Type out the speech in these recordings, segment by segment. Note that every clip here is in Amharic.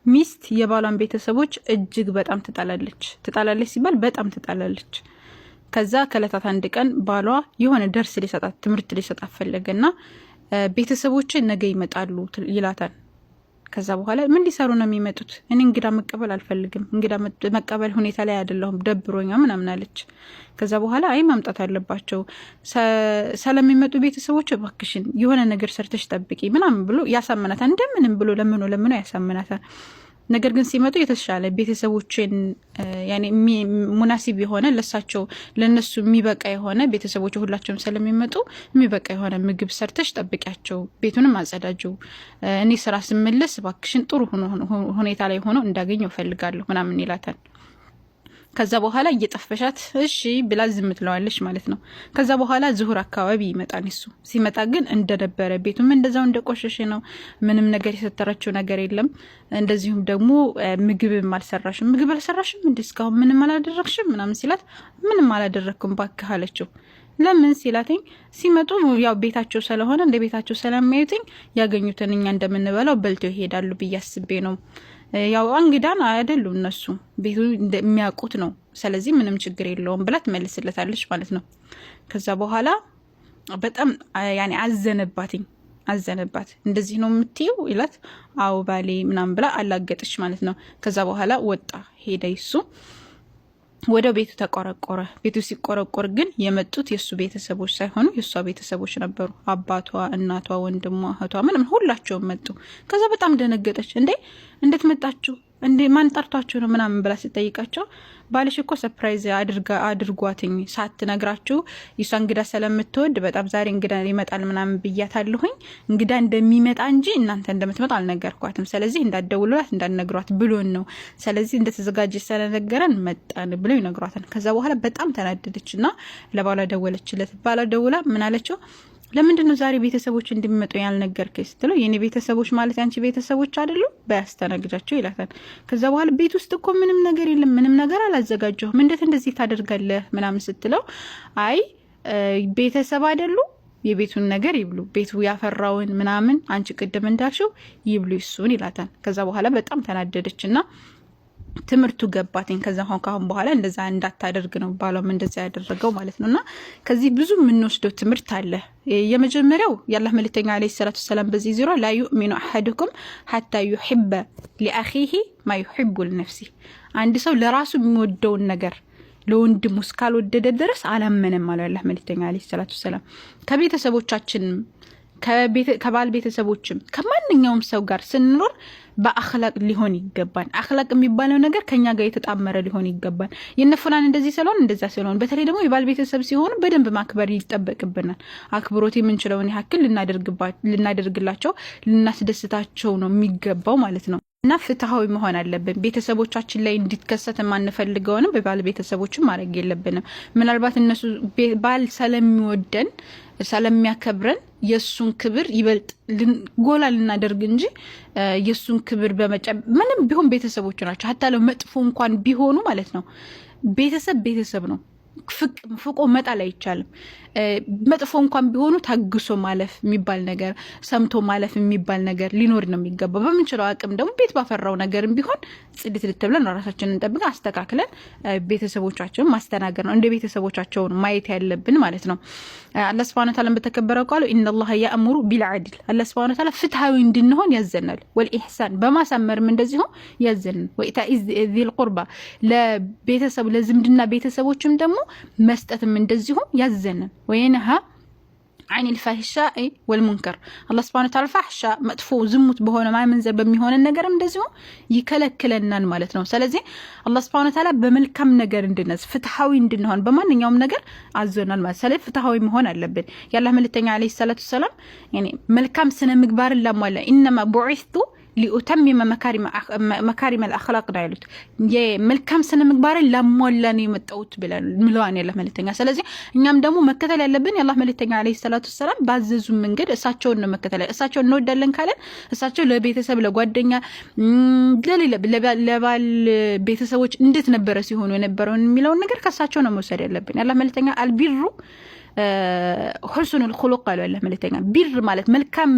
ሚስት የባሏን ቤተሰቦች እጅግ በጣም ትጣላለች ሲባል በጣም ትጣላለች። ከዛ ከለታት አንድ ቀን ባሏ የሆነ ደርስ ሊሰጣት ትምህርት ሊሰጣት ፈለገና ቤተሰቦች ነገ ይመጣሉ ይላታል። ከዛ በኋላ ምን ሊሰሩ ነው የሚመጡት? እኔ እንግዳ መቀበል አልፈልግም፣ እንግዳ መቀበል ሁኔታ ላይ አይደለሁም፣ ደብሮኛ ምናምን አለች። ከዛ በኋላ አይ ማምጣት አለባቸው ስለሚመጡ ቤተሰቦች እባክሽን የሆነ ነገር ሰርተሽ ጠብቂ ምናምን ብሎ ያሳምናታል። እንደምንም ብሎ ለምኖ ያሳምናታል። ነገር ግን ሲመጡ የተሻለ ቤተሰቦችን ያኔ ሙናሲብ የሆነ ለነሱ የሚበቃ የሆነ ቤተሰቦች ሁላቸውም ስለሚመጡ የሚበቃ የሆነ ምግብ ሰርተሽ ጠብቂያቸው፣ ቤቱንም አጸዳጁ፣ እኔ ስራ ስመለስ እባክሽን ጥሩ ሁኔታ ላይ ሆኖ እንዳገኘው ፈልጋለሁ ምናምን ይላታል። ከዛ በኋላ እየጠፈሻት እሺ ብላ ዝም ትለዋለች ማለት ነው። ከዛ በኋላ ዙሁር አካባቢ ይመጣል። እሱ ሲመጣ ግን እንደነበረ ቤቱም እንደዛው እንደቆሸሸ ነው። ምንም ነገር የሰተረችው ነገር የለም። እንደዚሁም ደግሞ ምግብ አልሰራሽም እንዴ እስካሁን ምንም አላደረግሽም ምናምን ሲላት ምንም አላደረኩም ባክህ አለችው። ለምን ሲላትኝ ሲመጡ ያው ቤታቸው ስለሆነ እንደ ቤታቸው ስለማዩትኝ ያገኙትን እኛ እንደምንበላው በልተው ይሄዳሉ ብዬ አስቤ ነው። ያው እንግዳን አይደሉ እነሱ ቤቱ እንደሚያውቁት ነው። ስለዚህ ምንም ችግር የለውም ብላ ትመልስለታለች ማለት ነው። ከዛ በኋላ በጣም ያኔ አዘነባት። እንደዚህ ነው የምትይው ይላት። አው ባሌ ምናምን ብላ አላገጠች ማለት ነው። ከዛ በኋላ ወጣ ሄደ። እሱ ወደ ቤቱ ተቆረቆረ። ቤቱ ሲቆረቆር ግን የመጡት የሱ ቤተሰቦች ሳይሆኑ የሷ ቤተሰቦች ነበሩ። አባቷ፣ እናቷ፣ ወንድሟ፣ እህቷ ምንም ሁላቸውም መጡ። ከዛ በጣም ደነገጠች። እንዴት መጣችሁ? እንዴ ማን ጠርቷችሁ ነው ምናምን ብላ ሲጠይቃቸው ባልሽ እኮ ሰርፕራይዝ አድርጓትኝ ሳትነግራችሁ ይሷ እንግዳ ስለምትወድ በጣም ዛሬ እንግዳ ይመጣል ምናምን ብያታለሁኝ። እንግዳ እንደሚመጣ እንጂ እናንተ እንደምትመጣ አልነገርኳትም። ስለዚህ እንዳትደውሉላት እንዳትነግሯት ብሎን ነው። ስለዚህ እንደተዘጋጀች ስለነገረን መጣን ብለው ይነግሯታል። ከዛ በኋላ በጣም ተናደደችና ለባሏ ደወለችለት። ባሏ ደውላ ምን አለችው? ለምንድነው ዛሬ ቤተሰቦች እንደሚመጡ ያልነገርከኝ ስትለው የኔ ቤተሰቦች ማለት ያንቺ ቤተሰቦች አይደሉ በያስተናግዳቸው ይላታል። ከዛ በኋላ ቤት ውስጥ እኮ ምንም ነገር የለም፣ ምንም ነገር አላዘጋጀሁም፣ እንዴት እንደዚህ ታደርጋለህ ምናምን ስትለው አይ ቤተሰብ አይደሉ የቤቱን ነገር ይብሉ፣ ቤቱ ያፈራውን ምናምን አንቺ ቅድም እንዳልሽው ይብሉ ይሱን ይላታል። ከዛ በኋላ በጣም ተናደደችና ትምህርቱ ገባትኝ። ከዛ ካሁን በኋላ እንደዛ እንዳታደርግ ነው ባሏም እንደዛ ያደረገው ማለት ነውና ከዚህ ብዙ የምንወስደው ትምህርት አለ። የመጀመሪያው የአላህ መልእክተኛ አለይሂ ሰላቱ ሰላም በዚህ ዙሪያ ላ ዩእሚኑ አሐዱኩም ሐታ ዩሂበ ሊአኺሂ ማ ዩሂቡ ለነፍሲሂ፣ አንድ ሰው ለራሱ የሚወደውን ነገር ለወንድሙ እስካልወደደ ድረስ አላመነም ማለት አላህ መልእክተኛ አለይሂ ሰላቱ ሰላም። ከቤተሰቦቻችን ከባል ቤተሰቦችም ከማንኛውም ሰው ጋር ስንኖር በአኽላቅ ሊሆን ይገባል። አኽላቅ የሚባለው ነገር ከኛ ጋር የተጣመረ ሊሆን ይገባል። የነፈላን እንደዚህ ስለሆነ እንደዛ ስለሆነ በተለይ ደግሞ የባል ቤተሰብ ሲሆኑ በደንብ ማክበር ይጠበቅብናል። አክብሮት የምንችለውን ያክል ልናደርግላቸው ልናስደስታቸው ነው የሚገባው ማለት ነው። እና ፍትሃዊ መሆን አለብን። ቤተሰቦቻችን ላይ እንዲከሰት የማንፈልገውንም በባል ቤተሰቦችን ማድረግ የለብንም። ምናልባት እነሱ ባል ስለሚወደን ስለሚያከብረን የሱን ክብር ይበልጥ ጎላ ልናደርግ እንጂ የሱን ክብር ምንም ቢሆን ቤተሰቦች ናቸው። ሀታ ለመጥፎ እንኳን ቢሆኑ ማለት ነው ቤተሰብ ነው። ፍቆ መጣል አይቻልም። መጥፎ እንኳን ቢሆኑ ታግሶ ማለፍ የሚባል ነገር ሰምቶ ማለፍ የሚባል ነገር ሊኖር ነው የሚገባው። በምንችለው አቅም ደግሞ ቤት ባፈራው ነገርም ቢሆን ጽድት ልትብለን ራሳችንን እንጠብቀን አስተካክለን ቤተሰቦቻችንን ማስተናገር ነው። እንደ ቤተሰቦቻቸውን ማየት ያለብን ማለት ነው። አላህ Subhanahu Wa Ta'ala በተከበረው ቃሉ ኢነላህ ያእሙሩ ቢልዐድል፣ አላህ Subhanahu Wa Ta'ala ፍትሃዊ እንድንሆን ያዘናል። ወልኢህሳን በማሳመርም እንደዚሁ ያዘናል። ወኢታኢ ዚል ቁርባ ለቤተሰብ ለዝምድና ቤተሰቦችም ደግሞ መስጠትም እንደዚሁ ያዘናል። ወይንሃ عن الفحشاء والمنكر الله سبحانه وتعالى فحشاء مطفو زموت በሆነ ማመንዘር በሚሆነ ነገርም እንደዚሁ ይከለክለናል ማለት ነው። ስለዚህ الله سبحانه وتعالى በመልካም ነገር እንድንነስ ፍትሃዊ እንድንሆን በማንኛውም ነገር አዘናል ማለት። ስለዚህ ፍትሃዊ መሆን አለብን። ያላህ መልእክተኛ አለይሂ ሰላቱ ሰላም ያኔ መልካም ስነ ምግባርን ለማለ انما بعثت ሊኡተሚመ መካሪመ አልአኽላቅ ነው ያሉት። የመልካም ስነ ምግባርን ለሞላን የመጣውት ብለን ምለዋን ያላህ መልእክተኛ። ስለዚህ እኛም ደግሞ መከተል ያለብን የአላህ መልእክተኛ አለይሂ ሰላቱ ሰላም ባዘዙ መንገድ እሳቸውን ነው መከተል። እሳቸውን እንወዳለን ካለን እሳቸው ለቤተሰብ ለጓደኛ ለባል ቤተሰቦች እንዴት ነበረ ሲሆኑ የነበረውን የሚለውን ነገር ከእሳቸው ነው መውሰድ ያለብን። የአላህ መልእክተኛ አልቢሩ ሁስኑል ኹሉቅ አለ ያላህ መልእክተኛ። ቢር ማለት መልካም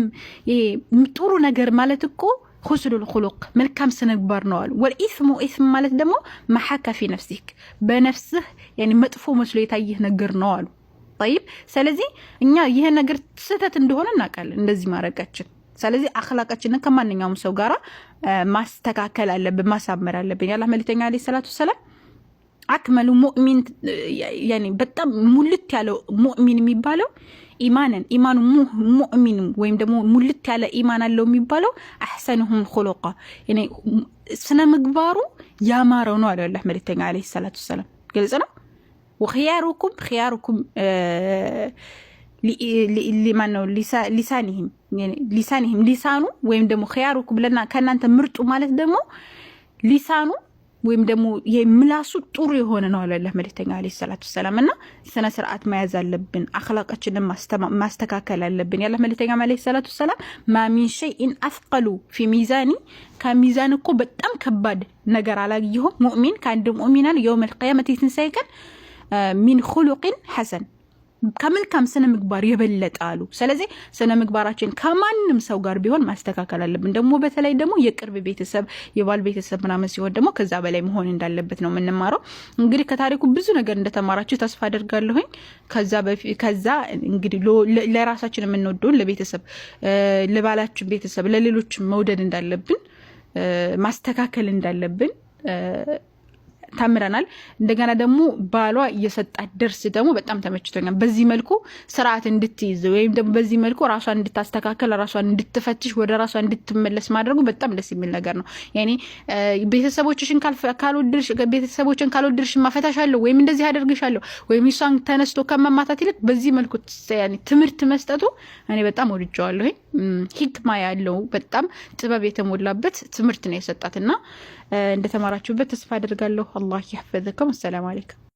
ጥሩ ነገር ማለት እኮ حسن الخلق ملكام سنكبر نوال والإثم إثم مالت دمو محاكا في نفسك بنفسه يعني مدفو مسلو يتايه نقر نوال طيب سلزي إنيا يه نقر ستة اندهونا ناكال اندزي ما رقاتشن سلزي أخلاقاتشن كمان نيوم سوغارا ما استكاكل ألبن ما سامر ألبن يالله ملتين عليه الصلاة والسلام أكمل مؤمن يعني بطا مولت يالو مؤمن ميبالو إيمان مؤمن ويم دمو مولت على إيمان اللو ميبالو أحسنهم خلقا يعني سنة مقبارو يا مارونو على الله ملتين عليه الصلاة والسلام قلت وخياركم لسانهم يعني لسانه ويم دمو خياركم لنا كان أنت مرتو مالت دمو لسانه ወይም ደግሞ የምላሱ ጥሩ የሆነ ነው አለ አላህ መልእክተኛ አለይሂ ሰላቱ ሰላም እና ስነ ስርዓት መያዝ አለብን አخلاقችንን ማስተካከል አለብን ያላህ መልእክተኛ አለይሂ ሰላቱ ሰላም ማ ሚን ሸይኢን አثقሉ ፊ ሚዛኒ ከሚዛን እኮ በጣም ከባድ ነገር አላየሁም ሙእሚን ከአንድ ሙእሚናን የውም القيامه ትንሳኤከን ሚን خلق حسن ከመልካም ስነ ምግባር የበለጣሉ ስለዚህ ስነ ምግባራችን ከማንም ሰው ጋር ቢሆን ማስተካከል አለብን ደግሞ በተለይ ደግሞ የቅርብ ቤተሰብ የባል ቤተሰብ ምናምን ሲሆን ደግሞ ከዛ በላይ መሆን እንዳለበት ነው የምንማረው እንግዲህ ከታሪኩ ብዙ ነገር እንደተማራችሁ ተስፋ አደርጋለሁኝ ከዛ እንግዲህ ለራሳችን የምንወደው ለቤተሰብ ለባላችን ቤተሰብ ለሌሎች መውደድ እንዳለብን ማስተካከል እንዳለብን ታምራናል እንደገና ደግሞ ባሏ እየሰጣት ደርስ ደግሞ በጣም ተመችቶኛል በዚህ መልኩ ስርዓት እንድትይዝ ወይም ደግሞ በዚህ መልኩ ራሷን እንድታስተካከል ራሷን እንድትፈትሽ ወደ ራሷ እንድትመለስ ማድረጉ በጣም ደስ የሚል ነገር ነው ያኔ ቤተሰቦችሽን ካልወደድሽ ማፈታሻለሁ ወይም እንደዚህ አደርግሻለሁ ወይም እሷን ተነስቶ ከመማታት ይልቅ በዚህ መልኩ ያኔ ትምርት መስጠቱ እኔ በጣም ወድጄዋለሁ ሂክማ ያለው በጣም ጥበብ የተሞላበት ትምርት ነው የሰጣትና እንደተማራችሁበት ተስፋ አደርጋለሁ الله يحفظكم السلام عليكم